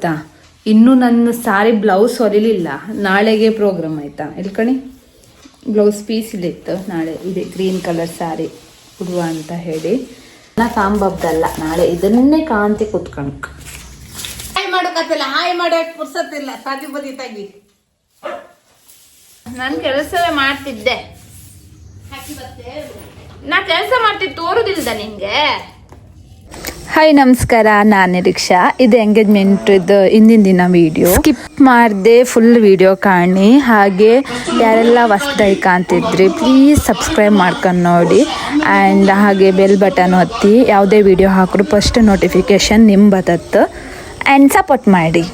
ಆಯ್ತಾ. ಇನ್ನೂ ನನ್ನ ಸಾರಿ ಬ್ಲೌಸ್ ಹೊಲಿಲಿಲ್ಲ, ನಾಳೆಗೆ ಪ್ರೋಗ್ರಾಮ್ ಆಯ್ತಾ. ಇಲ್ಲಿ ಕಣಿ ಬ್ಲೌಸ್ ಪೀಸ್ ಇಲ್ಲಿತ್ತು, ನಾಳೆ ಇದೆ ಗ್ರೀನ್ ಕಲರ್ ಸ್ಯಾರಿ ಉಡುವ ಅಂತ ಹೇಳಿ. ನಾ ಸಾಂಬಬ್ದಲ್ಲ, ನಾಳೆ ಇದನ್ನೇ ಕಾಂತಿ ಕುತ್ಕಣಕ್. ಹಾಯ್ ಮಾಡೋಕತ್ತಿಲ್ಲ, ಹಾಯ್ ಮಾಡೋಕ್ ಪುರ್ಸತ್ತಿಲ್ಲ. ಸಾದಿ ಬದಿ ತಾಗಿ ನಾನು ಕೆಲಸವೇ ಮಾಡ್ತಿದ್ದೆ. ನಾ ಕೆಲಸ ಮಾಡ್ತಿದ್ದು ತೋರುದಿಲ್ದ ನಿಂಗೆ? ಹಾಯ್ ನಮಸ್ಕಾರ, ನಾನು ನಿರೀಕ್ಷಾ. ಇದು ಎಂಗೇಜ್ಮೆಂಟ್ ಇದು ಹಿಂದಿನ ದಿನ ವಿಡಿಯೋ ಸ್ಕಿಪ್ ಮಾಡಿದೆ, ಫುಲ್ ವಿಡಿಯೋ ಕಾಣಿ. ಹಾಗೆ ಯಾರೆಲ್ಲ ಹೊಸ್ದಾಗಿ ಕಾಣ್ತಿದ್ರಿ ಪ್ಲೀಸ್ ಸಬ್ಸ್ಕ್ರೈಬ್ ಮಾಡ್ಕೊಂಡು ನೋಡಿ. ಆ್ಯಂಡ್ ಹಾಗೆ ಬೆಲ್ ಬಟನ್ ಒತ್ತಿ, ಯಾವುದೇ ವಿಡಿಯೋ ಹಾಕಿದ್ರು ಫಸ್ಟ್ ನೋಟಿಫಿಕೇಶನ್ ನಿಮ್ಮ ಬರ್ತತ್ತು. ಆ್ಯಂಡ್ ಸಪೋರ್ಟ್ ಮಾಡಿ.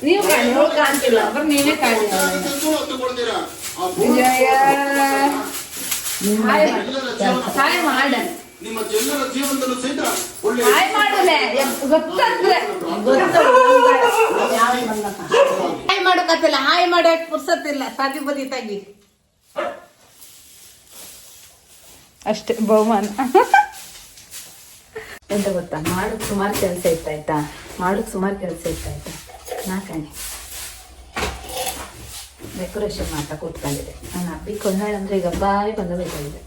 ನೀವು ಕಾಣ್ತಿಲ್ಲ, ನೀವೇ ಕಾಣಿಲ್ಲ. ಸಹಾಯ ಮಾಡ, ಹಾಯ್ ಮಾಡೋಕತ್ತಿಲ್ಲ, ಹಾಯ್ ಮಾಡೋಕ್ ಪುರ್ಸತ್ತಿಲ್ಲ. ಸಾದಿ ಬದಿ ತಾಗಿ ಅಷ್ಟೇ ಬಹುಮಾನ. ಎಂತ ಗೊತ್ತಾ, ಮಾಡೋಕ್ಕೆ ಸುಮಾರು ಕೆಲಸ ಇತ್ತಾಯ್ತಾ, ಮಾಡೋಕ್ಕೆ ಸುಮಾರು ಕೆಲಸ ಇತ್ತಾಯ್ತಾ. ನಾಲ್ಕಣೆ ಡೆಕೋರೇಷನ್ ಮಾಡ್ತಾ ಕೂತ್ಕೊಂಡಿದೆ. ನಾನು ಹಬ್ಬಿ ಕೊಂಡಾಳೆ ಅಂದರೆ ಈಗ ಬಾಯಿ ಬಂದಬೇಕಾಗಿದೆ.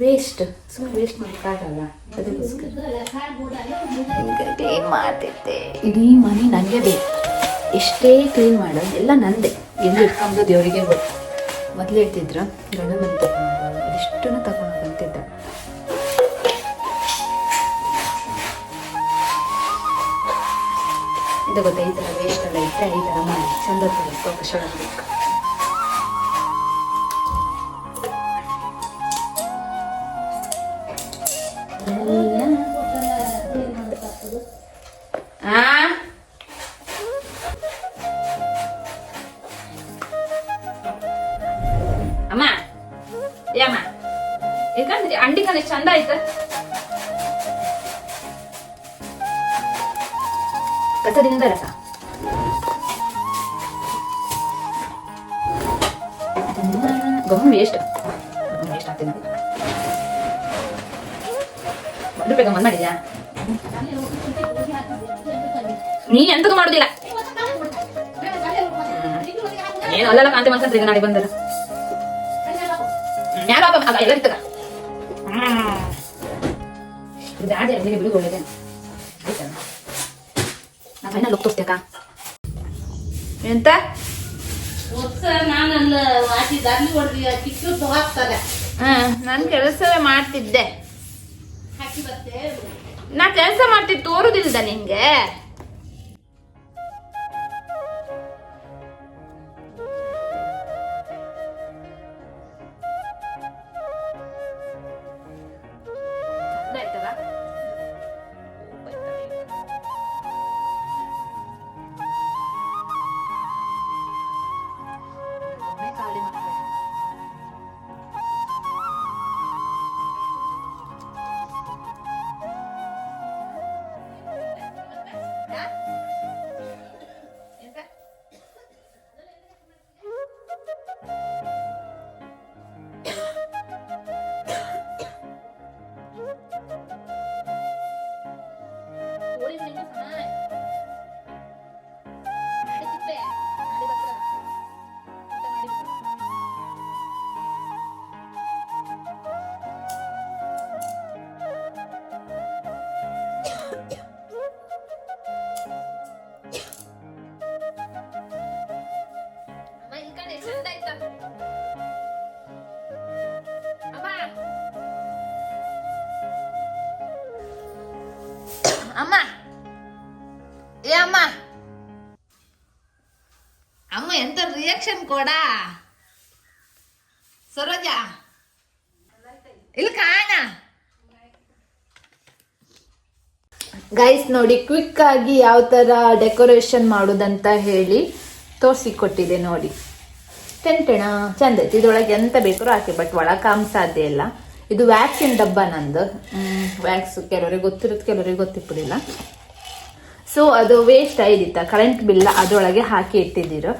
ವೇಸ್ಟ್, ಸುಮ್ಮನೆ ವೇಸ್ಟ್ ಮಾಡೋಕ್ಕಾಗಲ್ಲ. ಅದಕ್ಕೋಸ್ಕರ ಮಾಡ್ತಿದ್ದೆ. ಇಡೀ ಮನೆ ನನಗೆ ಬೇಕು, ಎಷ್ಟೇ ಕ್ಲೀನ್ ಮಾಡೋದು ಎಲ್ಲ ನಂದೇ. ಎಲ್ಲಿ ಇಟ್ಕೊಂಡು ದೇವರಿಗೆ ಗೊತ್ತು. ಮೊದಲು ಹೇಳ್ತಿದ್ರು ಗಂಡ ಮನೆ ತಗೊಂಡು ಇಷ್ಟನ್ನು ತಗೊಂಡು ಬಂತಿದ್ದ. ಇದು ಗೊತ್ತಾ, ಈ ಥರ ವೇಸ್ಟ್ ಎಲ್ಲ ಇಟ್ಟರೆ ಈ ಥರ ಮಾಡಿ ಚಂದ ತಗೋಬೇಕು. ಅಮ್ಮ ಏಮ್ಮ ಯಾಕಂದ್ರೆ ಅಂಡಿ ಕಣ ಚಂದ ಆಯ್ತ. ಕಸದಿಂದ ರಸ ಗಮ್ ವೇಸ್ಟ್ ಆಗ್ತೀನಿ. ರೂಪಾಯಿ ಗಮ್ಮನ್ ಮಾಡಿದ್ಯಾ? ನೀ ಎಂತಗೂ ಮಾಡುದಿಲ್ಲ. ಏನು ಅಲ್ಲೆಲ್ಲ ಕಾಂತಿ ಮಾಡ್ಕೊಂಡ್ರಿ ನಾಳೆ ಬಂದಲ್ಲ ಎಲ್ಲ ಇರ್ತದ. ಗಾಡಿ ಅಲ್ಲಿಗೆ ಬಿಡುಗ ಒಳ್ಳೇದೆ ಆಯ್ತಲ್ಲ. ನಾ ಫೈನಲ್ ಲುಕ್ ತೋರಿಸ್ತೇಕ ಎಂತ ನಾನು ಕೆಲಸವೇ ಮಾಡ್ತಿದ್ದೆ. ನಾ ಕೆಲಸ ಮಾಡ್ತಿದ್ದು ತೋರುದಿಲ್ದ ನಿಂಗೆ? ಅಮ್ಮ ಏ ಅಮ್ಮ ಅಮ್ಮ ಎಂತ ರಿಯಾಕ್ಷನ್ ಕೊಡ ಸರೋಜ ಇಲ್ಲಿ ಕಾಣ ಗೈಸ್ ನೋಡಿ, ಕ್ವಿಕ್ ಆಗಿ ಯಾವ ಥರ ಡೆಕೋರೇಷನ್ ಮಾಡೋದಂತ ಹೇಳಿ ತೋರಿಸಿಕೊಟ್ಟಿದೆ ನೋಡಿ. ಟೆಂಟೆಣ ಚಂದ ಐತಿ. ಇದ್ರೊಳಗೆ ಎಂತ ಬೇಕಾದ್ರೂ ಹಾಕಿ, ಬಟ್ ಒಳಗೆ ಕಾಮ್ ಸಾಧ್ಯ ಇಲ್ಲ. ಇದು ವ್ಯಾಕ್ಸಿನ್ ಡಬ್ಬ ನಂದು. ವ್ಯಾಕ್ಸ್ ಕೆಲವರಿಗೆ ಗೊತ್ತಿರುತ್ತೆ, ಕೆಲವರಿಗೆ ಗೊತ್ತಿಪ್ಪದಿಲ್ಲ. ಸೊ ಅದು ವೇಸ್ಟ್ ಆಯ್ದಿತ್ತ, ಕರೆಂಟ್ ಬಿಲ್ ಅದರೊಳಗೆ ಹಾಕಿ ಇಟ್ಟಿದ್ದೀರು.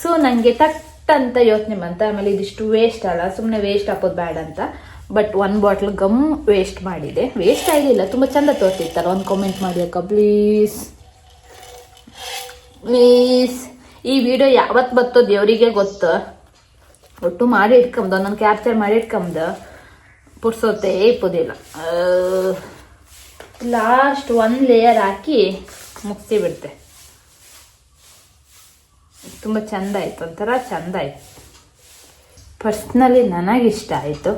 ಸೊ ನನಗೆ ತಟ್ ಅಂತ ಯೋಚನೆ ಬಂತ. ಆಮೇಲೆ ಇದಿಷ್ಟು ವೇಸ್ಟ್ ಅಲ್ಲ, ಸುಮ್ಮನೆ ವೇಸ್ಟ್ ಹಾಕೋದು ಬೇಡ ಅಂತ. ಬಟ್ 1 ಬಾಟ್ಲ್ ಗಮ್ ವೇಸ್ಟ್ ಮಾಡಿದೆ. ವೇಸ್ಟ್ ಆಗಿಲ್ಲ, ತುಂಬ ಚಂದ ತೋರ್ತಿತ್ತಲ್ಲ. ಒಂದು ಕಾಮೆಂಟ್ ಮಾಡಿ ಅಕ್ಕ ಪ್ಲೀಸ್. ಈ ವಿಡಿಯೋ ಯಾವತ್ತು ಬರ್ತೋ ದೇವರಿಗೆ ಗೊತ್ತು. ಒಟ್ಟು ಮಾಡಿ ಇಟ್ಕೊಂಬ, ಒಂದೊಂದು ಕ್ಯಾಪ್ಚರ್ ಮಾಡಿ ಇಟ್ಕೊಂಬ, ಪುರ್ಸೋತೆ ಇಪ್ಪೋದಿಲ್ಲ. ಲಾಸ್ಟ್ 1 ಲೇಯರ್ ಹಾಕಿ ಮುಗಿಸಿ ಬಿಡ್ತೆ. ತುಂಬ ಚಂದ ಆಯಿತು, ಒಂಥರ ಚಂದ ಆಯಿತು. ಪರ್ಸ್ನಲಿ ನನಗಿಷ್ಟ ಆಯಿತು.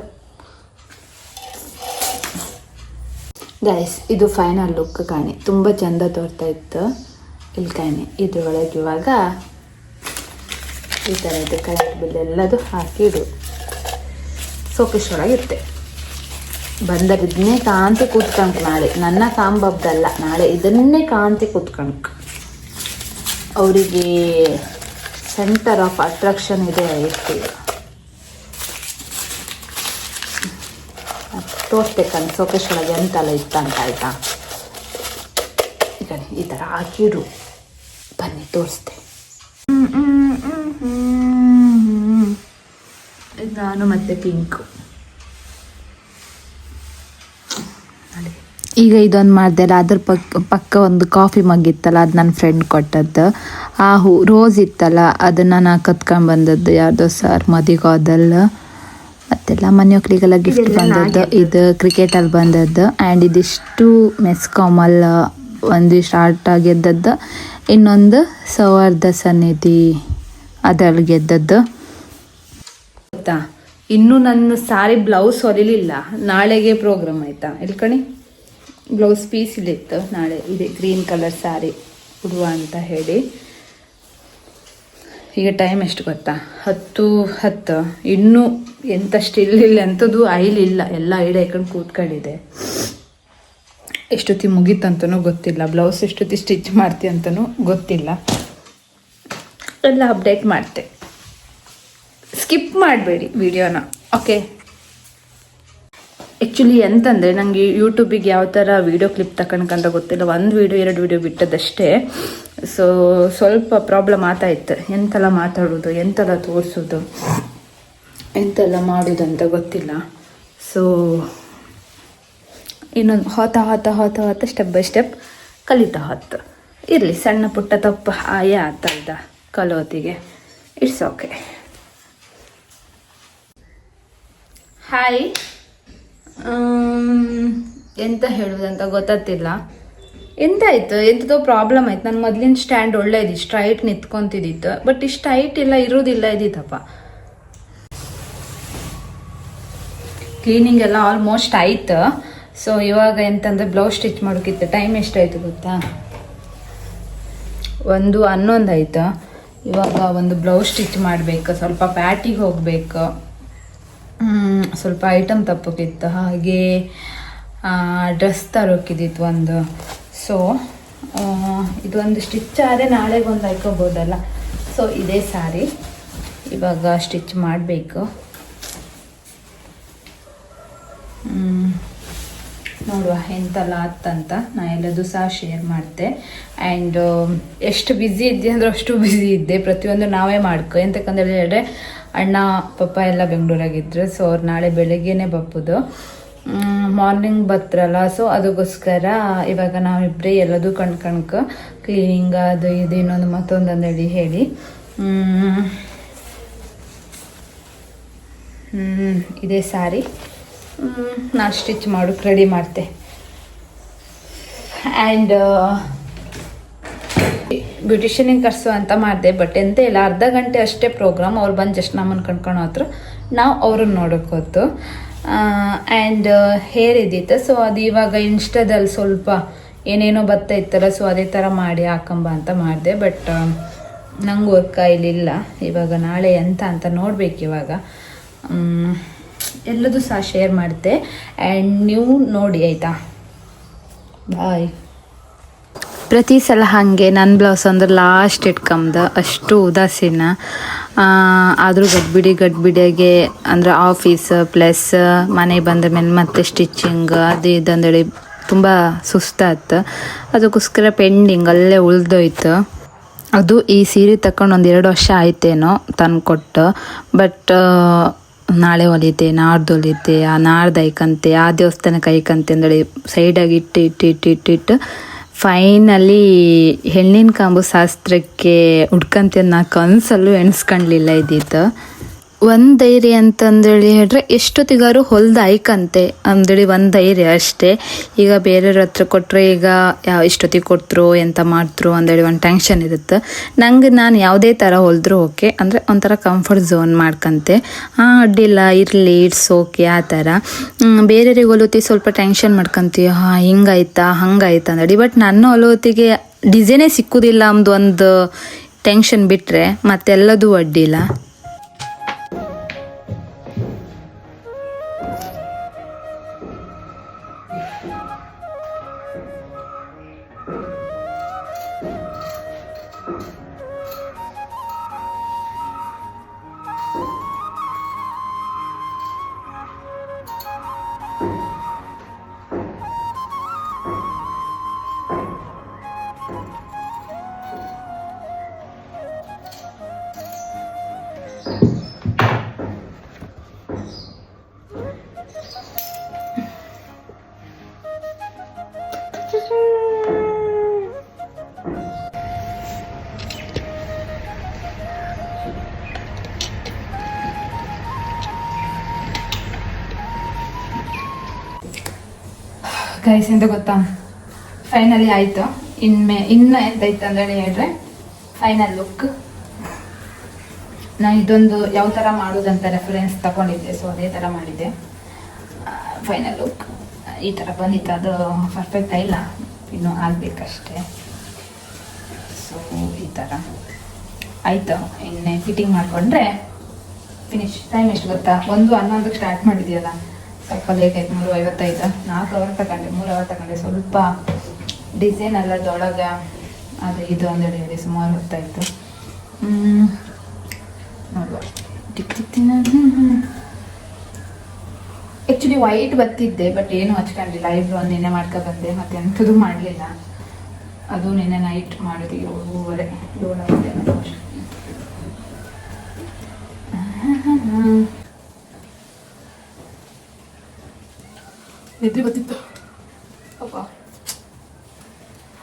ಗೈಸ್, ಇದು ಫೈನಲ್ ಲುಕ್ ಕಾಣಿ. ತುಂಬ ಚಂದ ತೋರ್ತಾ ಇತ್ತು. ಇಲ್ಲಿ ಕಾಣಿ, ಇದ್ರೊಳಗೆ ಇವಾಗ ಈ ಥರ ಇದು ಕರೆಂಟ್ ಬಿಲ್ ಎಲ್ಲದು ಹಾಕಿಡು ಸೋಕೇಶ್ ಒಳಗೆ ಇರುತ್ತೆ. ಬಂದರಿದ್ನೇ ಕಾಂತಿ ಕೂತ್ಕೊಂಡ್ರು. ನಾಳೆ ನನ್ನ ಕಾಂಬಬ್ದಲ್ಲ, ನಾಳೆ ಇದನ್ನೇ ಕಾಂತಿ ಕೂತ್ಕೊಂಡ್ರು. ಅವರಿಗೆ ಸೆಂಟರ್ ಆಫ್ ಅಟ್ರಾಕ್ಷನ್ ಇದೆ ಇರ್ತೀವಿ. ತೋರಿಸ್ಬೇಕಂತ ಸೋಕೇಶ್ ಒಳಗೆ ಎಂತೆಲ್ಲ ಇತ್ತಂತ. ಆಯಿತಾ, ಈಗ ಈ ಥರ ಹಾಕಿಡು. ಬನ್ನಿ ತೋರಿಸ್ತೆ. ನಾನು ಮತ್ತೆ ಪಿಂಕು. ಈಗ ಇದೊಂದು ಮಾಡಿದೆ ಅಲ್ಲ, ಅದ್ರ ಪಕ್ಕ ಒಂದು ಕಾಫಿ ಮಗ್ ಇತ್ತಲ್ಲ, ಅದು ನನ್ನ ಫ್ರೆಂಡ್ ಕೊಟ್ಟದ್ದು. ಆ ಹೂ ರೋಸ್ ಇತ್ತಲ್ಲ, ಅದನ್ನು ನಾ ಕತ್ಕೊಂಡು ಬಂದದ್ದು ಯಾರ್ದೋ ಸರ್ ಮದಿಗೋದಲ್ಲ. ಮತ್ತೆಲ್ಲ ಮನೆಯೊಕ್ಳಿಗೆಲ್ಲ ಗಿಫ್ಟ್ ಬಂದದ್ದು. ಇದು ಕ್ರಿಕೆಟಲ್ಲಿ ಬಂದದ್ದು. ಆ್ಯಂಡ್ ಇದಿಷ್ಟು ಮೆಸ್ಕಾಮಲ್ ಒಂದಿಷ್ಟು ಆಟ ಗೆದ್ದದ್ದು. ಇನ್ನೊಂದು ಸೌಹಾರ್ದ ಸನ್ನಿಧಿ ಅದರಲ್ಲಿ ಗೆದ್ದದ್ದು. ಗೊತ್ತಾ, ಇನ್ನೂ ನನ್ನ ಸಾರಿ ಬ್ಲೌಸ್ ಹೊಲಿಲಿಲ್ಲ. ನಾಳೆಗೆ ಪ್ರೋಗ್ರಾಮ್ ಆಯಿತಾ. ಇಲ್ಲಿ ಕಣಿ ಬ್ಲೌಸ್ ಪೀಸ್ ಇಲ್ಲಿತ್ತು. ನಾಳೆ ಇದೆ ಗ್ರೀನ್ ಕಲರ್ ಸ್ಯಾರಿ ಉಡುವ ಅಂತ ಹೇಳಿ. ಈಗ ಟೈಮ್ ಎಷ್ಟು ಗೊತ್ತಾ, 10:10. ಇನ್ನೂ ಎಂತ ಸ್ಟಿಲ್ ಇಲ್ಲ, ಎಂಥದ್ದು ಐಲ್ ಇಲ್ಲ. ಎಲ್ಲ ಐಡ್ ಹಾಕೊಂಡು ಕೂತ್ಕೊಂಡಿದೆ. ಎಷ್ಟೊತ್ತಿ ಮುಗೀತಂತನೂ ಗೊತ್ತಿಲ್ಲ. ಬ್ಲೌಸ್ ಎಷ್ಟೊತ್ತಿ ಸ್ಟಿಚ್ ಮಾಡ್ತಿ ಅಂತನೂ ಗೊತ್ತಿಲ್ಲ. ಎಲ್ಲ ಅಪ್ಡೇಟ್ ಮಾಡ್ತೆ. ಸ್ಕಿಪ್ ಮಾಡಬೇಡಿ ವಿಡಿಯೋನ, ಓಕೆ. ಆ್ಯಕ್ಚುಲಿ ಎಂತಂದರೆ ನನಗೆ ಯೂಟ್ಯೂಬಿಗೆ ಯಾವ ಥರ ವೀಡಿಯೋ ಕ್ಲಿಪ್ ತಗೊಂಡ್ಕಂತ ಗೊತ್ತಿಲ್ಲ. 1 ವೀಡಿಯೋ 2 ವೀಡಿಯೋ ಬಿಟ್ಟದಷ್ಟೇ. ಸೊ ಸ್ವಲ್ಪ ಪ್ರಾಬ್ಲಮ್ ಆಗ್ತಾಯಿತ್ತು. ಎಂತೆಲ್ಲ ಮಾತಾಡೋದು, ಎಂತೆಲ್ಲ ತೋರಿಸೋದು, ಎಂತೆಲ್ಲ ಮಾಡೋದು ಅಂತ ಗೊತ್ತಿಲ್ಲ. ಸೊ ಇನ್ನೊಂದು ಹೊತ್ತ ಸ್ಟೆಪ್ ಬೈ ಸ್ಟೆಪ್ ಕಲಿತಾ ಹೊತ್ತು ಇರಲಿ. ಸಣ್ಣ ಪುಟ್ಟ ತಪ್ಪು ಆಗ್ತಾ ಇದ್ದ ಕಲೋತಿಗೆ. It's okay. ಹಾಯ್. ಎಂತ ಹೇಳೋದಂತ ಗೊತ್ತಾಗ್ತಿಲ್ಲ. ಎಂತಾಯ್ತು, ಎಂಥದೋ ಪ್ರಾಬ್ಲಮ್ ಆಯ್ತು. ನನ್ನ ಮೊದಲಿನ ಸ್ಟ್ಯಾಂಡ್ ಒಳ್ಳೆ ಇದ್ದಿತ್ತು, ಸ್ಟ್ರೈಟ್ ನಿಂತ್ಕೊಂತಿದ್ದಿತ್ತು. ಬಟ್ ಇಷ್ಟು ಹೈಟ್ ಇಲ್ಲ, ಇರೋದಿಲ್ಲ ಇದ್ದಿತ್ತಪ್ಪ. ಕ್ಲೀನಿಂಗ್ ಎಲ್ಲ ಆಲ್ಮೋಸ್ಟ್ ಆಯ್ತು. ಸೊ ಇವಾಗ ಎಂತಂದರೆ ಬ್ಲೌಸ್ ಸ್ಟಿಚ್ ಮಾಡೋಕ್ಕಿತ್ತು. ಟೈಮ್ ಎಷ್ಟಾಯಿತು ಗೊತ್ತಾ, 1:11 ಆಯಿತು. ಇವಾಗ ಒಂದು ಬ್ಲೌಸ್ ಸ್ಟಿಚ್ ಮಾಡಬೇಕು, ಸ್ವಲ್ಪ ಪ್ಯಾಟಿಗೆ ಹೋಗಬೇಕು, ಸ್ವಲ್ಪ ಐಟಮ್ ತಪ್ಪೋಕಿತ್ತು, ಹಾಗೆ ಡ್ರೆಸ್ ತರೋಕಿದ್ದಿತ್ತು ಒಂದು. ಸೊ ಇದೊಂದು ಸ್ಟಿಚ್ ಆದರೆ ನಾಳೆಗೆ ಒಂದು ಹಾಕೋಬೋದಲ್ಲ. ಸೊ ಇದೇ ಸಾರಿ ಇವಾಗ ಸ್ಟಿಚ್ ಮಾಡಬೇಕು. ನೋಡುವ ಎಂತೆಲ್ಲ ಆತ್ತಂತ. ನಾ ಎಲ್ಲದು ಸಹ ಶೇರ್ ಮಾಡ್ತೆ. ಆ್ಯಂಡ್ ಎಷ್ಟು ಬ್ಯುಸಿ ಇದ್ದೆ ಅಂದರೆ ಅಷ್ಟು ಬ್ಯುಸಿ ಇದ್ದೆ. ಪ್ರತಿಯೊಂದು ನಾವೇ ಮಾಡ್ಕೊ. ಎಂತಕ್ಕಂತ ಹೇಳಿದ್ರೆ ಅಣ್ಣ ಪಪ್ಪ ಎಲ್ಲ ಬೆಂಗಳೂರಾಗಿದ್ರು. ಸೊ ಅವ್ರು ನಾಳೆ ಬೆಳಗ್ಗೆನೇ ಬಪ್ಪುದು, ಮಾರ್ನಿಂಗ್ ಬತ್ರಲ್ಲ. ಸೊ ಅದಕ್ಕೋಸ್ಕರ ಇವಾಗ ನಾವಿಬ್ಬರೇ ಎಲ್ಲದೂ ಕಣ್ಕಣ್ಕ ಕ್ಲೀನಿಂಗ್ ಅದು ಇದು ಇನ್ನೊಂದು ಮತ್ತೊಂದು ಅಂದೇಳಿ ಹೇಳಿ ಇದೇ ಸಾರಿ ನಾ ಸ್ಟಿಚ್ ಮಾಡೋಕ್ಕೆ ರೆಡಿ ಮಾಡ್ತೆ. ಆ್ಯಂಡ್ ಬ್ಯೂಟಿಷಿಯನಿಗೆ ಕರ್ಸು ಅಂತ ಮಾಡಿದೆ. ಬಟ್ ಎಂತ ಇಲ್ಲ, ಅರ್ಧ ಗಂಟೆ ಅಷ್ಟೇ ಪ್ರೋಗ್ರಾಮ್. ಅವ್ರು ಬಂದು ಜಸ್ಟ್ ನಮ್ಮನ್ನು ಕಣ್ಕೊಂಡು ಹೋದ್ರು, ನಾವು ಅವ್ರನ್ನ ನೋಡೋಕೆ ಹೋತು. ಆ್ಯಂಡ್ ಹೇರ್ ಇದ್ದಿತ್ತು. ಸೊ ಅದು ಇವಾಗ ಇನ್ಸ್ಟಾದಲ್ಲಿ ಸ್ವಲ್ಪ ಏನೇನೋ ಬರ್ತಾ ಇತ್ತಲ್ಲ, ಸೊ ಅದೇ ಥರ ಮಾಡಿ ಹಾಕಂಬ ಅಂತ ಮಾಡಿದೆ. ಬಟ್ ನಂಗೆ ವರ್ಕ್ ಇಲ್ಲ. ಇವಾಗ ನಾಳೆ ಎಂತ ಅಂತ ನೋಡ್ಬೇಕು. ಇವಾಗ ಎಲ್ಲದೂ ಸಹ ಶೇರ್ ಮಾಡ್ತೆ. ಆ್ಯಂಡ್ ನೀವು ನೋಡಿ ಆಯಿತಾ. ಬಾಯ್. ಪ್ರತಿ ಸಲ ಹಾಗೆ ನನ್ನ ಬ್ಲೌಸ್ ಅಂದ್ರೆ ಲಾಸ್ಟ್ ಇಟ್ಕೊಂಬ ಅಷ್ಟು ಉದಾಸೀನ. ಆದರೂ ಗಡ್ಬಿಡಿಯಾಗೆ ಅಂದರೆ ಆಫೀಸ್ ಪ್ಲಸ್ ಮನೆಗೆ ಬಂದ ಮೇಲೆ ಮತ್ತೆ ಸ್ಟಿಚ್ಚಿಂಗ್ ಅದು ಇದು ಅಂದೇಳಿ ತುಂಬ ಸುಸ್ತಾಯ್ತು. ಅದಕ್ಕೋಸ್ಕರ ಪೆಂಡಿಂಗ್ ಅಲ್ಲೇ ಉಳ್ದೋಯ್ತು. ಅದು ಈ ಸೀರೆ ತಗೊಂಡು 1-2 ವರ್ಷ ಆಯ್ತೇನೋ ತಂದು ಕೊಟ್ಟು. ಬಟ್ ನಾಳೆ ಹೊಲಿತೆ, ನಾಡ್ದು ಹೊಲಿತೆ, ಆ ನಾಡ್ದು ಐಕಂತೆ, ಆ ದೇವಸ್ಥಾನಕ್ಕೆ ಐಕಂತೆ ಅಂದೇಳಿ ಸೈಡಾಗಿ ಇಟ್ಟು ಫೈನಲಿ ಹೆಣ್ಣಿನ ಕಾಂಬು ಶಾಸ್ತ್ರಕ್ಕೆ ಉಡ್ಕಂತೆ ನಾ ಕನಸಲ್ಲೂ ಎಣಿಸ್ಕೊಂಡ್ಲಿಲ್ಲ ಇದ್ದಿತ್ತು. ಒಂದು ಧೈರ್ಯ ಅಂತಂದೇಳಿ ಹೇಳ್ರೆ ಎಷ್ಟೊತ್ತಿಗಾರು ಹೊಲ್ದು ಐಕಂತೆ ಅಂದೇಳಿ ಒಂದು ಧೈರ್ಯ ಅಷ್ಟೇ. ಈಗ ಬೇರೆಯವ್ರ ಹತ್ರ ಕೊಟ್ಟರೆ ಈಗ ಇಷ್ಟೊತ್ತಿಗೆ ಕೊಡ್ತರು ಎಂತ ಮಾಡ್ತರು ಅಂದೇಳಿ ಒಂದು ಟೆನ್ಷನ್ ಇರುತ್ತೆ. ನಾನು ಯಾವುದೇ ಥರ ಹೊಲಿದ್ರು ಓಕೆ, ಅಂದರೆ ಒಂಥರ ಕಂಫರ್ಟ್ ಝೋನ್ ಮಾಡ್ಕಂತೆ. ಅಡ್ಡಿಲ್ಲ ಇರಲಿ ಇಟ್ಸ್ ಓಕೆ ಆ ಥರ. ಬೇರೆಯವ್ರಿಗೆ ಹೊಲುತ್ತಿ ಸ್ವಲ್ಪ ಟೆನ್ಷನ್ ಮಾಡ್ಕೊಂತೀವಿ, ಹಿಂಗಾಯ್ತಾ ಹಂಗಾಯ್ತಾ ಅಂದೇಳಿ. ಬಟ್ ನನ್ನ ಹೊಲೋತಿಗೆ ಡಿಸೈನೇ ಸಿಕ್ಕುದಿಲ್ಲ ಅಂದು ಒಂದು ಟೆನ್ಷನ್ ಬಿಟ್ಟರೆ ಮತ್ತೆಲ್ಲದೂ ಅಡ್ಡಿಲ್ಲ. ಗೈಸ್ ಎಂತ ಗೊತ್ತಾ, ಫೈನಲಿ ಆಯಿತು. ಇನ್ನು ಎಂತಾಯ್ತು ಅಂದರೆ ಹೇಳಿದ್ರೆ ಫೈನಲ್ ಲುಕ್. ನಾನು ಇದೊಂದು ಯಾವ ಥರ ಮಾಡೋದಂತ ರೆಫರೆನ್ಸ್ ತಗೊಂಡಿದ್ದೆ, ಸೊ ಅದೇ ಥರ ಮಾಡಿದ್ದೆ. ಫೈನಲ್ ಲುಕ್ ಈ ಥರ ಬಂದಿತ್ತು. ಅದು ಪರ್ಫೆಕ್ಟ್ ಇಲ್ಲ, ಇನ್ನೂ ಆಗಬೇಕಷ್ಟೇ. ಸೊ ಈ ಥರ ಆಯಿತು. ಇನ್ನೇ ಫಿಟ್ಟಿಂಗ್ ಮಾಡಿಕೊಂಡ್ರೆ ಫಿನಿಶ್. ಟೈಮ್ ಎಷ್ಟು ಗೊತ್ತಾ, 1:11ಕ್ಕೆ ಸ್ಟಾರ್ಟ್ ಮಾಡಿದೆಯಲ್ಲ, ಸ್ವಲ್ಪ ಲೇಟ್ ಆಯ್ತು. 3:55, 4 ಅವರ್ ತಗೊಂಡೆ, 3 ಅವರ್ ತಗೊಂಡೆ. ಸ್ವಲ್ಪ ಡಿಸೈನ್ ಅಲ್ಲದೊಳಗೆ ಅದು ಇದು ಅಂದೇಳಿ ಹೇಳಿ ಸುಮಾರು ಹೊತ್ತಾಯಿತು. ನೋಡುವ ಆ್ಯಕ್ಚುಲಿ ವೈಟ್ ಬತ್ತಿದ್ದೆ, ಬಟ್ ಏನು ಹಚ್ಕೊಂಡಿಲ್ಲ. ಐಬ್ರೋ ನಿನ್ನೆ ಮಾಡ್ಕೊ ಬಂದೆ, ಮತ್ತೆ ಎಂಥದ್ದು ಮಾಡಲಿಲ್ಲ. ಅದು ನಿನ್ನೆ ನೈಟ್ ಮಾಡಿದ್ವಿ 7:30 ನಿದ್ರೆ ಗೊತ್ತಿತ್ತು ಅಪ್ಪ.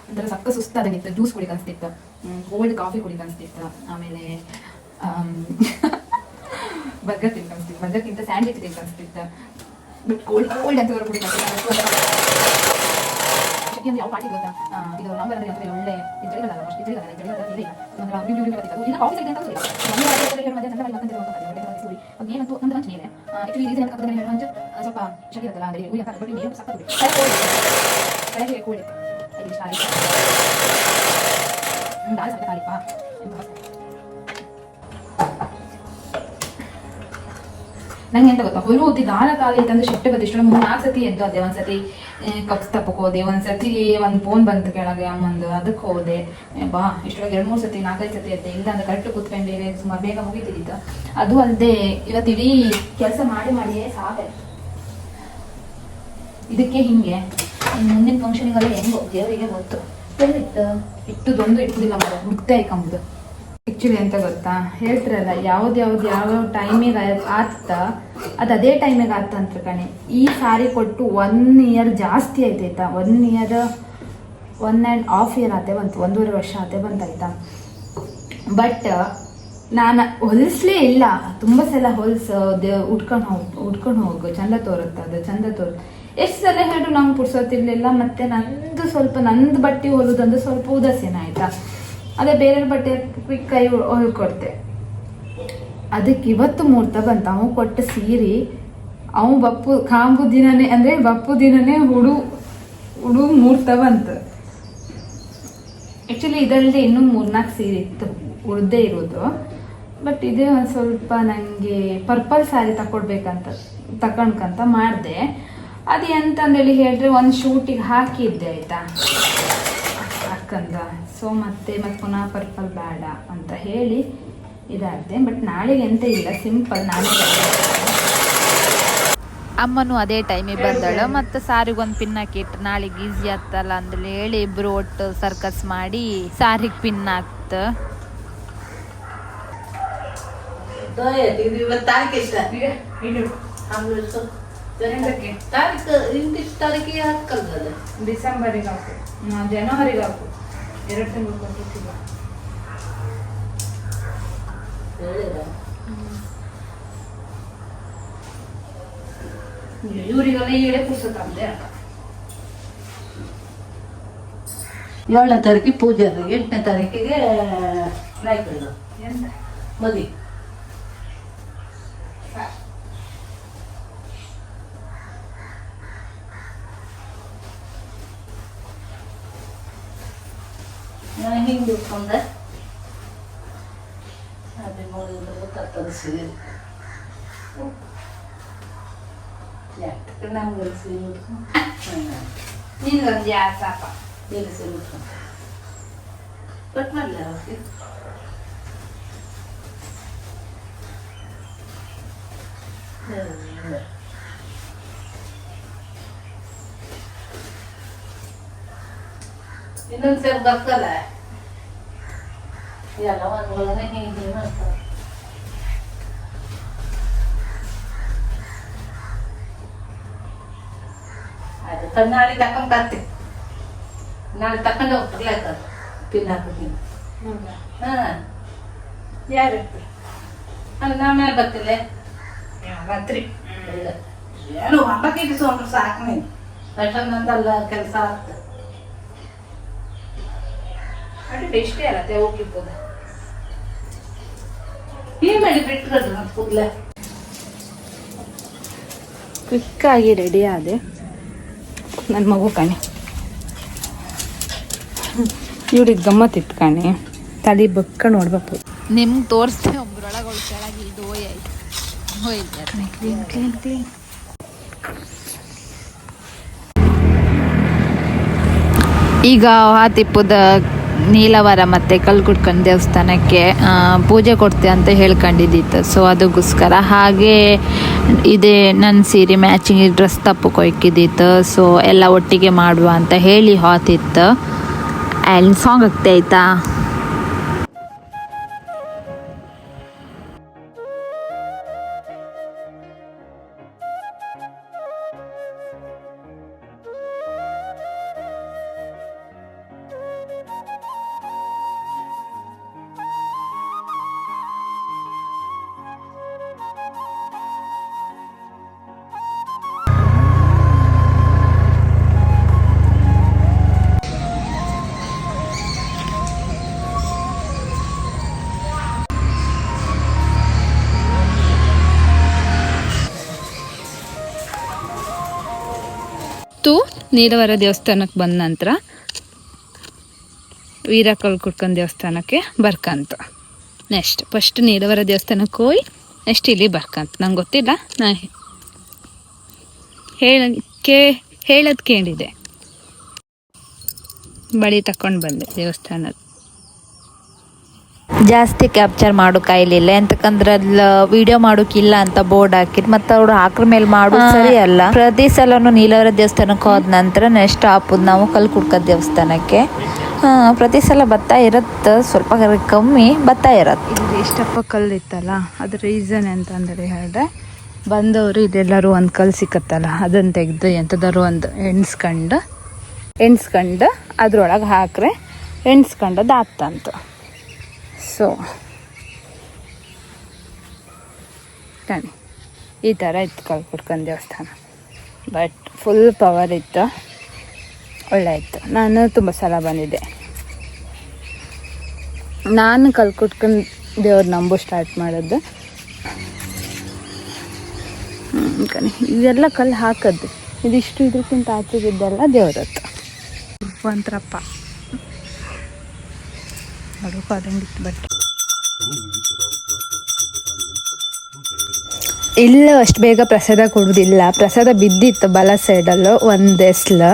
ಒಂಥರ ಸಕ್ಕ ಸುಸ್ತಾದಾಗಿತ್ತು. ಜ್ಯೂಸ್ ಕುಡಿಗೆ ಅನಿಸ್ತಿತ್ತು, ಕೋಲ್ಡ್ ಕಾಫಿ ಕುಡಿಗೆ ಅನಿಸ್ತಿತ್ತು. ಆಮೇಲೆ ಬರ್ಗರ್ ತಿಂದು ಅನಿಸ್ತಿತ್ತು, ಬರ್ಗರ್ಗಿಂತ ಸ್ಯಾಂಡ್ವಿಚ್ ತಿಂದು ಅನಿಸ್ತಿತ್ತು. ಬಟ್ ಕೋಲ್ಡ್ ಅಂತ ಕುಡಿಗೆ ಅನಿಸ್ತಿತ್ತು. ಯಾವ ಪಾರ್ಟಿ ಗೊತ್ತಾ, ಇದು ನಂಬರ್ ಅಂದರೆ ಒಳ್ಳೆ ಇದ್ರಿಗಲ್ಲ ಅಷ್ಟು ಇದ್ರಿಗಲ್ಲ ಇಲ್ಲ ಕಾಫಿ ಸಿಗುತ್ತೆ ಅಂತ ಏನಂತೂ ಒಂದು ಹಂಚು ನೀನೆ ಆ್ಯಕ್ಚುಲಿ ರೀಸನ್ ಅಂತ ಹೇಳಿ ಹಂಚು ಸ್ವಲ್ಪ ಶಕ್ತಿ ಇರುತ್ತಲ್ಲ ಅಂದರೆ ಉಯ್ಯ ಬಟ್ ನೀರು ಸಕ್ಕ ಕೆಳಗೆ ಕೂಡಿ ದಾಲ್ ಸಕ್ಕ ತಾಳಿಪ್ಪ. ನಂಗೆ ಎಂತ ಗೊತ್ತಾ, ಹೊಲು ಓದಿ ದಾಳ ಖಾಲಿ ಅಂತಂದ್ರೆ ಶಿಫ್ಟ್ ಬತ್ತು. ಇಷ್ಟು 3-4 ಸತಿ ಎದ್ದು ಅದೇ. ಒಂದ್ಸತಿ ಕಪ್ಸ್ ತಪ್ಪಕ್ಕೆ ಹೋದೆ, ಒಂದ್ಸತಿ ಒಂದು ಫೋನ್ ಬಂತು ಕೆಳಗೆ ಅಮ್ಮಂದು, ಅದಕ್ಕೆ ಹೋದೆ. ಬಾ ಇಷ್ಟೊಳಗೆ 2-3 ಸತಿ 4-5 ಸತಿ ಎದ್ದೆ. ಇಲ್ಲ ಅಂದ್ರೆ ಕರೆಕ್ಟ್ ಕೂತ್ಕೊಂಡೆ ಸುಮಾರು ಬೇಗ ಮುಗಿತಿದ್ದಿತ್ತು. ಅದು ಅಲ್ಲದೆ ಇವತ್ತು ಇಡೀ ಕೆಲಸ ಮಾಡಿಯೇ ಸಾವೆ. ಇದಕ್ಕೆ ಹಿಂಗೆ ಮುಂದಿನ ಫಂಕ್ಷನಿಗೆಲ್ಲ ಹೆಂಗೋ ದೇವರಿಗೆ ಗೊತ್ತು. ಇಟ್ಟುದೊಂದು ಇಟ್ಟುದಿಲ್ಲ ಮರ ಮುಕ್ತೆ ಆಯ್ಕೊಂಬುದು. ಆ್ಯಕ್ಚುಲಿ ಅಂತ ಗೊತ್ತಾ, ಹೇಳ್ತಿರಲ್ಲ ಯಾವ ಟೈಮಿಗೆ ಆತ ಅದು ಅದೇ ಟೈಮಿಗೆ ಆತ ಅಂತ ಕಣೆ. ಈ ಸಾರಿ ಕೊಟ್ಟು 1 ಇಯರ್ ಜಾಸ್ತಿ ಆಯ್ತಾಯ್ತಾ. 1 ಇಯರ್ 1.5 ಇಯರ್ ಆತೆ ಬಂತು, 1.5 ವರ್ಷ ಆತೆ ಬಂತಾಯ್ತಾ. ಬಟ್ ನಾನು ಹೊಲಿಸ್ಲೇ ಇಲ್ಲ. ತುಂಬ ಸಲ ಉಟ್ಕೊಂಡು ಹೋಗು ಚಂದ ತೋರುತ್ತೆ, ಅದು ಚಂದ ತೋರುತ್ತೆ. ಎಷ್ಟು ಸಲ ಹೇಳು ನಂಗೆ ಪುಡ್ಸೋತಿರ್ಲಿಲ್ಲ. ಮತ್ತೆ ನಂದು ಬಟ್ಟೆ ಹೊಲಿದಂದು ಸ್ವಲ್ಪ ಉದಾಸೀನ ಆಯ್ತಾ. ಅದೇ ಬೇರೆ ಬಟ್ಟೆ ಕ್ವಿಕ್ ಕೈ ಹೊಲ್ಕೊಡ್ತೆ. ಅದಕ್ಕೆ ಇವತ್ತು ಮುಹೂರ್ತ ಬಂತು. ಅವ ಕೊಟ್ಟ ಸೀರೆ ಅವ ಬಪ್ಪು ದಿನನೇ ಹುಡು ಮುಹೂರ್ತ ಬಂತು. ಆ್ಯಕ್ಚುಲಿ ಇದರಲ್ಲಿ ಇನ್ನೂ 3-4 ಸೀರೆ ಇತ್ತು ಉಳ್ದೇ ಇರೋದು. ಬಟ್ ಇದೇ ಒಂದು ಸ್ವಲ್ಪ ನನಗೆ ಪರ್ಪಲ್ ಸ್ಯಾರಿ ತಕೊಂಡ್ಕಂತ ಮಾಡಿದೆ. ಅದು ಎಂತಂದೇಳಿ ಹೇಳಿದ್ರೆ ಒಂದು ಶೂಟಿಗೆ ಹಾಕಿದ್ದೆ ಆಯ್ತಾ. ಅಕ್ಕ ಬೇಕಂದ. ಸೊ ಮತ್ತೆ ಪುನಃ ಪರ್ಪಲ್ ಬೇಡ ಅಂತ ಹೇಳಿ ಇದಾದೆ. ಬಟ್ ನಾಳೆಗೆ ಎಂತ ಇಲ್ಲ, ಸಿಂಪಲ್. ನಾಳೆ ಅಮ್ಮನೂ ಅದೇ ಟೈಮಿಗೆ ಬಂದಳು. ಮತ್ತು ಸಾರಿಗೊಂದು ಪಿನ್ ಹಾಕಿಟ್ಟು ನಾಳೆಗೆ ಈಸಿ ಆಗ್ತಲ್ಲ ಅಂದೇಳಿ ಹೇಳಿ ಇಬ್ಬರು ಒಟ್ಟು ಸರ್ಕಸ್ ಮಾಡಿ ಸಾರಿಗೆ ಪಿನ್ ಹಾಕ್ತ. ಡಿಸೆಂಬರಿಗೆ ಹಾಕು, ಜನವರಿಗೆ ಹಾಕು, 2 ತಿಂಗಳು ಕೊಟ್ಟಿಲ್ಲ. ಇವರಿಗೆಲ್ಲ ಈಗಲೇ ಪುಸ್ತಕಂದೆ. 7ನೇ ತಾರೀಕಿಗೆ ಪೂಜೆ, 8ನೇ ತಾರೀಕಿಗೆ ನಾಯ್ಕರು ಮದಿ. ನಾನು ಹಿಂಗೆ ಉಟ್ಕೊಂಡೆ, ಅದೇ ನೋಡಿ ತತ್ತರಿಸಿ ನಮ್ಗೆ ನಿನ್ಗೊಂದು ಯಾರು ಸಾಪ ಬೇರೆ ಕಟ್ ಮಾಡಲ ಅವಕ್ಕೆ. ಇನ್ನೊಂದು ಸೇರಿ ಬರ್ತಲ್ಲ ಎಲ್ಲ ಒಂದು ಹಿಂಗೆ ಮಾಡ್ತಾರೆ. ಅದು ನಾಳೆ ತಕೊಂಡ್ ಬರ್ತೀನಿ, ನಾಳೆ ತಕೊಂಡು ಹೋಗ್ತಿರ್ಲಾಕ ಪಿನ್ ಹಾಕೋತೀನಿ. ಹಾಂ ಯಾರು ಅಲ್ಲಿ ನಾ ಮೇಲೆ ಬರ್ತಿಲ್ಲ ರಾತ್ರಿ ಏನು ಹಬ್ಬಕ್ಕೆ ಇಡಿಸ್ಕೊಂಡ್ರು ಸಾಕು. ನೀನು ಅಷ್ಟೊಂದಲ್ಲ ಕೆಲಸ ಆಗ್ತದೆ. ಅಡುಗೆ ಇಷ್ಟೇ ಅಲ್ಲತ್ತೆ ಹೋಗಿರ್ಬೋದು. ಈ ಮಾಡಿ ಬಿಟ್ಕೊಡ್ರಿ ಮತ್ತೆ ಕೂದಲೇ ಕ್ವಿಕ್ಕಾಗಿ ರೆಡಿ ಆದೆ. ನನ್ನ ಮಗು ಕಣೆ, ಇವ್ರಿಗೆ ಗಮ್ಮತ್ತಿತ್ತು ಕಣೆ, ತಲೆ ಬಕ್ಕ ನೋಡ್ಬೇಕು. ನಿಮ್ಗೆ ತೋರಿಸ್ತೆ ಒಬ್ರೊಳಗೆ ಕೆಳಗೆ ಇದು ಹೋಯ್ತು ಕ್ಲೀನ್ ಕ್ಲೀನ್ ಕ್ಲೀನ್. ಈಗ ಹಾತಿಪ್ಪದ ನೀಲವರ ಮತ್ತು ಕಲ್ಕುಟ್ಕನ್ ದೇವಸ್ಥಾನಕ್ಕೆ ಪೂಜೆ ಕೊಡ್ತೆ ಅಂತ ಹೇಳ್ಕೊಂಡಿದ್ದಿತ್ತು. ಸೊ ಅದಕ್ಕೋಸ್ಕರ ಹಾಗೆ ಇದೇ ನನ್ನ ಸೀರೆ ಮ್ಯಾಚಿಂಗ್ ಡ್ರೆಸ್ ತಪ್ಪಕೊಯ್ಕಿದ್ದಿತ್ತು. ಸೊ ಎಲ್ಲ ಒಟ್ಟಿಗೆ ಮಾಡುವ ಅಂತ ಹೇಳಿ ಹಾತಿತ್ತು. ಆ್ಯಂಡ್ ಸಾಂಗ್ ಆಗ್ತಾ ಆಯ್ತಾ. ನೀಲವರ ದೇವಸ್ಥಾನಕ್ಕೆ ಬಂದ ನಂತರ ವೀರಕಲ್ಕುಟ್ಕನ್ ದೇವಸ್ಥಾನಕ್ಕೆ ಬರ್ಕಂತ. ನೆಕ್ಸ್ಟ್ ಫಸ್ಟ್ ನೀಲವರ ದೇವಸ್ಥಾನಕ್ಕೆ ಹೋಗಿ ನೆಕ್ಸ್ಟ್ ಇಲ್ಲಿ ಬರ್ಕಂತ. ನಂಗೆ ಗೊತ್ತಿಲ್ಲ, ನಾ ಹೇಳೋದು ಕೇಳಿದೆ. ಬಳಿ ತಕೊಂಡು ಬಂದೆ ದೇವಸ್ಥಾನದ. ಜಾಸ್ತಿ ಕ್ಯಾಪ್ಚರ್ ಮಾಡೋಕ್ಕಾಗಲಿಲ್ಲ, ಎಂತಕಂದ್ರೆ ಅಲ್ಲಿ ವಿಡಿಯೋ ಮಾಡೋಕ್ಕಿಲ್ಲ ಅಂತ ಬೋರ್ಡ್ ಹಾಕಿರ್. ಮತ್ತು ಅವ್ರು ಹಾಕ್ರ ಮೇಲೆ ಮಾಡೋದು ಸರಿ ಅಲ್ಲ. ಪ್ರತಿ ಸಲನು ನೀಲವರ ದೇವಸ್ಥಾನಕ್ಕೆ ಹೋದ ನಂತರ ನೆಕ್ಸ್ಟ್ ಹಾಪುದು ನಾವು ಕಲ್ಕುಟ್ಕನ್ ದೇವಸ್ಥಾನಕ್ಕೆ. ಪ್ರತಿ ಸಲ ಬರ್ತಾ ಇರತ್ತೆ, ಸ್ವಲ್ಪ ಕಮ್ಮಿ ಬರ್ತಾ ಇರತ್ತೆ. ಇಲ್ಲಿ ಇಷ್ಟಪ್ಪ ಕಲ್ಲು ಇತ್ತಲ್ಲ, ಅದ್ರ ರೀಸನ್ ಎಂತಂದರೆ ಹೇಳಿದ್ರೆ ಬಂದವರು ಇದೆಲ್ಲರೂ ಒಂದು ಕಲ್ಲು ಸಿಕ್ಕತ್ತಲ್ಲ, ಅದನ್ನು ತೆಗೆದು ಎಂಥದಾರು ಒಂದು ಎಣ್ಸ್ಕೊಂಡು ಅದ್ರೊಳಗೆ ಹಾಕ್ರೆ ಎಣ್ಸ್ಕೊಂಡದ್ದು ಆಗ್ತಂತ. ಸೊ ಕಣಿ ಈ ಥರ ಇತ್ತು ಕಲ್ಕುಟ್ಕನ್ ದೇವಸ್ಥಾನ. ಬಟ್ ಫುಲ್ ಪವರ್ ಇತ್ತು, ಒಳ್ಳೆ ಇತ್ತು. ನಾನು ತುಂಬ ಸಲ ಬಂದಿದ್ದೆ. ನಾನು ಕಲ್ಕುಟ್ಕನ್ ದೇವ್ರು ನಂಬು ಸ್ಟಾರ್ಟ್ ಮಾಡೋದು ಕಣಿ. ಇದೆಲ್ಲ ಕಲ್ಲು ಹಾಕೋದು, ಇದಿಷ್ಟು ಇದಕ್ಕಿಂತ ಆಚೆಗಿದ್ದೆಲ್ಲ ದೇವ್ರತ್ತು ಒಂಥರಪ್ಪ ಅದಕ್ಕೂ ಅದಂಗಿತ್ತು. ಬಟ್ ಇಲ್ಲ ಅಷ್ಟು ಬೇಗ ಪ್ರಸಾದ ಕೊಡೋದಿಲ್ಲ. ಪ್ರಸಾದ ಬಿದ್ದಿತ್ತು ಬಲ ಸೈಡಲ್ಲೂ ಒಂದು ಎಸ್ಲು.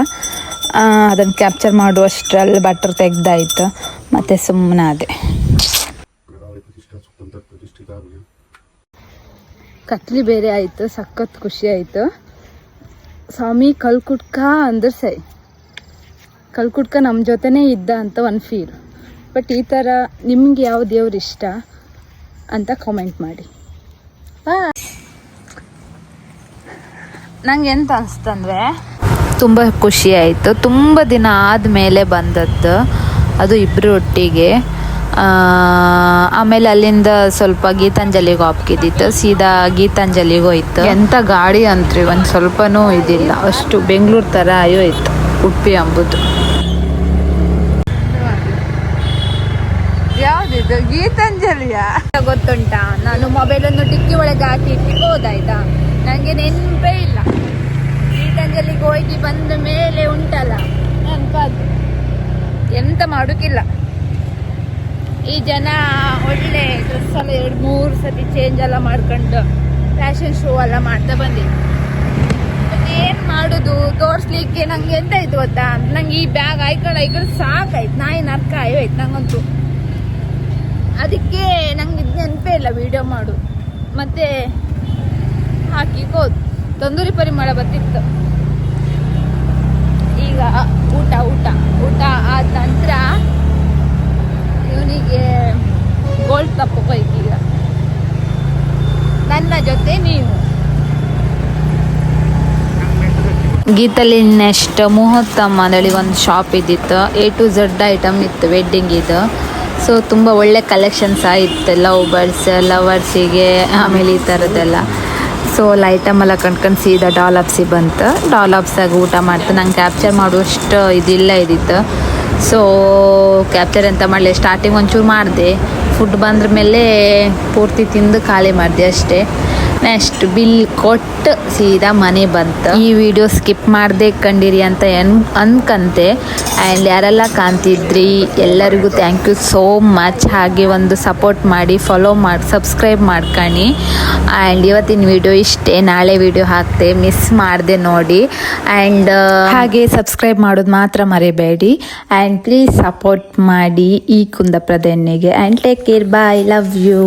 ಅದನ್ನು ಕ್ಯಾಪ್ಚರ್ ಮಾಡುವಷ್ಟರಲ್ಲಿ ಬಟ್ರ್ ತೆಗ್ದಾಯ್ತು ಮತ್ತು ಸುಮ್ಮನೆ ಅದೇ ಕತ್ಲಿ ಬೇರೆ ಆಯಿತು, ಸಖತ್ ಖುಷಿ ಆಯಿತು. ಸ್ವಾಮಿ ಕಲ್ಕುಟ್ಕ ಅಂದ್ರೆ ಸೈ ಕಲ್ಕುಟ್ಕ ನಮ್ಮ ಜೊತೆನೇ ಇದ್ದ ಅಂತ ಒಂದು ಫೀಲ್. ಬಟ್ ಈ ಥರ ನಿಮ್ಗೆ ಯಾವ ದೇವ್ರು ಇಷ್ಟ ಅಂತ ಕಾಮೆಂಟ್ ಮಾಡಿ. ನಂಗೆ ಎಂತ ಅನಿಸ್ತಂದರೆ ತುಂಬ ಖುಷಿ ಆಯಿತು. ತುಂಬ ದಿನ ಆದಮೇಲೆ ಬಂದದ್ದು ಅದು ಇಬ್ಬರು ಒಟ್ಟಿಗೆ. ಆಮೇಲೆ ಅಲ್ಲಿಂದ ಸ್ವಲ್ಪ ಗೀತಾಂಜಲಿಗೆ ಹಾಕಿದ್ದಿತ್ತು, ಸೀದಾ ಗೀತಾಂಜಲಿಗೆ ಹೋಯ್ತು. ಎಂಥ ಗಾಡಿ ಅಂತ್ರಿ ಒಂದು ಸ್ವಲ್ಪನೂ ಇದಿಲ್ಲ, ಅಷ್ಟು ಬೆಂಗಳೂರು ಥರ ಆಯೋಯ್ತು ಉಡುಪಿ ಅಂಬುದು. ಯಾವುದಿದು ಗೀತಾಂಜಲಿಯ ಗೊತ್ತುಂಟಾ? ನಾನು ಮೊಬೈಲನ್ನು ಡಿಕ್ಕಿ ಒಳಗೆ ಹಾಕಿ ಇಟ್ಕೋದಾಯ್ತಾ, ನನಗೆ ನೆನಪೇ ಇಲ್ಲ. ಗೀತಾಂಜಲಿಗೆ ಹೋಗಿ ಬಂದ ಮೇಲೆ ಉಂಟಲ್ಲ ನೆನಪಾದ್ರು, ಎಂತ ಮಾಡೋಕ್ಕಿಲ್ಲ. ಈ ಜನ ಒಳ್ಳೆ ಡ್ರೆಸ್ ಎಲ್ಲ 2-3 ಸತಿ ಚೇಂಜ್ ಎಲ್ಲ ಮಾಡ್ಕೊಂಡು ಫ್ಯಾಷನ್ ಶೋ ಎಲ್ಲ ಮಾಡ್ತಾ ಬಂದಿದ್ದು. ಏನು ಮಾಡೋದು, ತೋರಿಸ್ಲಿಕ್ಕೆ ನಂಗೆ ಎಂತ ಆಯ್ತು ಗೊತ್ತಾ, ನಂಗೆ ಈ ಬ್ಯಾಗ್ ಐಕಳು ಸಾಕಾಯ್ತು, ನಾಯಿ ನರ್ಕ ಆಯ್ತು ನಂಗಂತೂ. ಅದಕ್ಕೆ ನಂಗೆ ಇದು ನೆನಪೇ ಇಲ್ಲ ವಿಡಿಯೋ ಮಾಡು. ಮತ್ತೆ ಹಾಕಿಕೋದು ತಂದೂರಿ ಪರಿಮಳ ಬರ್ತಿತ್ತು. ಈಗ ಊಟ ಆದ ನಂತರ ಇವನಿಗೆ ಗೋಲ್ಡ್ ತಪ್ಪೋಯ್ತು. ಈಗ ನನ್ನ ಜೊತೆ ನೀವು ಗೀತಲ್ಲಿ ನೆಕ್ಸ್ಟ್ ಮುಹೂರ್ತಮ್ ಅಂದೇಳಿ ಒಂದು ಶಾಪ್ ಇದ್ದಿತ್ತು. A to Z ಐಟಮ್ ಇತ್ತು ವೆಡ್ಡಿಂಗ್ ಇದು. ಸೊ ತುಂಬ ಒಳ್ಳೆ ಕಲೆಕ್ಷನ್ಸ್ ಆಯಿತು, ಲವ್ ಬರ್ಡ್ಸ್ ಲವರ್ಸಿಗೆ, ಆಮೇಲೆ ಈ ಥರದ್ದೆಲ್ಲ. ಸೊ ಅಲ್ಲಿ ಐಟಮ್ ಎಲ್ಲ ಕಂಡ್ಕೊಂಡು ಸೀದಾ ಡಾಲಪ್ಸಿಗೆ ಬಂತು. ಡಾಲಪ್ಸಾಗಿ ಊಟ ಮಾಡ್ತು. ನಂಗೆ ಕ್ಯಾಪ್ಚರ್ ಮಾಡುವಷ್ಟು ಇದಿಲ್ಲ ಇದ್ದಿತ್ತು. ಸೊ ಕ್ಯಾಪ್ಚರ್ ಎಂತ ಮಾಡಲಿ, ಸ್ಟಾರ್ಟಿಂಗ್ ಒಂಚೂರು ಮಾಡಿದೆ, ಫುಡ್ ಬಂದ್ರ ಮೇಲೆ ಪೂರ್ತಿ ತಿಂದು ಖಾಲಿ ಮಾಡಿದೆ ಅಷ್ಟೇ. ನೆಕ್ಸ್ಟ್ ಬಿಲ್ ಕೊಟ್ಟು ಸೀದಾ ಮನೆ ಬಂತು. ಈ ವಿಡಿಯೋ ಸ್ಕಿಪ್ ಮಾಡದೆ ಕಂಡಿರಿ ಅಂತ ಅನ್ಕಂತೆ. ಆ್ಯಂಡ್ ಯಾರೆಲ್ಲ ಕಾಣ್ತಿದ್ರಿ ಎಲ್ಲರಿಗೂ ಥ್ಯಾಂಕ್ ಯು ಸೋ ಮಚ್. ಹಾಗೆ ಒಂದು ಸಪೋರ್ಟ್ ಮಾಡಿ, ಫಾಲೋ ಮಾಡಿ, ಸಬ್ಸ್ಕ್ರೈಬ್ ಮಾಡ್ಕೊಳ್ಳಿ. ಆ್ಯಂಡ್ ಇವತ್ತಿನ ವಿಡಿಯೋ ಇಷ್ಟೇ. ನಾಳೆ ವಿಡಿಯೋ ಹಾಕ್ತೆ, ಮಿಸ್ ಮಾಡದೆ ನೋಡಿ. ಆ್ಯಂಡ್ ಹಾಗೆ ಸಬ್ಸ್ಕ್ರೈಬ್ ಮಾಡೋದು ಮಾತ್ರ ಮರಿಬೇಡಿ. ಆ್ಯಂಡ್ ಪ್ಲೀಸ್ ಸಪೋರ್ಟ್ ಮಾಡಿ ಈ ಕುಂದಾಪುರದ ಎಣ್ಣೆಗೆ. And take care, bye, love you.